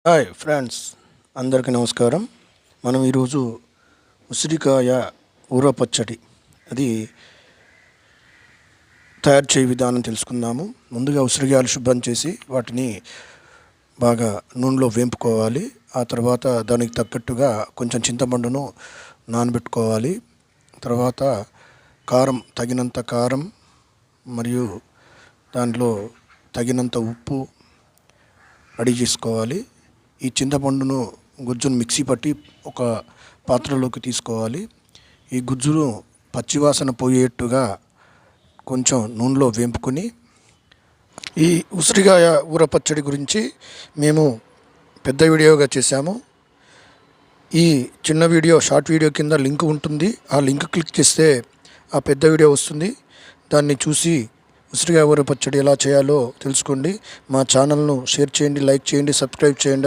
Hi friends, అందరికీ నమస్కారం. మనం ఈరోజు ఉసిరికాయ ఊర పచ్చడి అది తయారు చేయ విధానం తెలుసుకుందాము. ముందుగా ఉసిరికాయలు శుభ్రం చేసి వాటిని బాగా నూనెలో వేంపుకోవాలి. ఆ తర్వాత దానికి తగ్గట్టుగా కొంచెం చింతపండును నానబెట్టుకోవాలి. తర్వాత తగినంత కారం మరియు దాంట్లో తగినంత ఉప్పు రెడీ చేసుకోవాలి. ఈ చింతపండును గుజ్జును మిక్సీ పట్టి ఒక పాత్రలోకి తీసుకోవాలి. ఈ గుజ్జును పచ్చివాసన పోయేట్టుగా కొంచెం నూనెలో వేంపుకొని, ఈ ఉసిరికాయ ఊర పచ్చడి గురించి మేము పెద్ద వీడియోగా చేశాము. ఈ చిన్న వీడియో షార్ట్ వీడియో కింద లింక్ ఉంటుంది. ఆ లింక్ క్లిక్ చేస్తే ఆ పెద్ద వీడియో వస్తుంది. దాన్ని చూసి ఉసిరికాయ ఊర పచ్చడి ఎలా చేయాలో తెలుసుకోండి. మా ఛానల్ను షేర్ చేయండి, లైక్ చేయండి, సబ్స్క్రైబ్ చేయండి.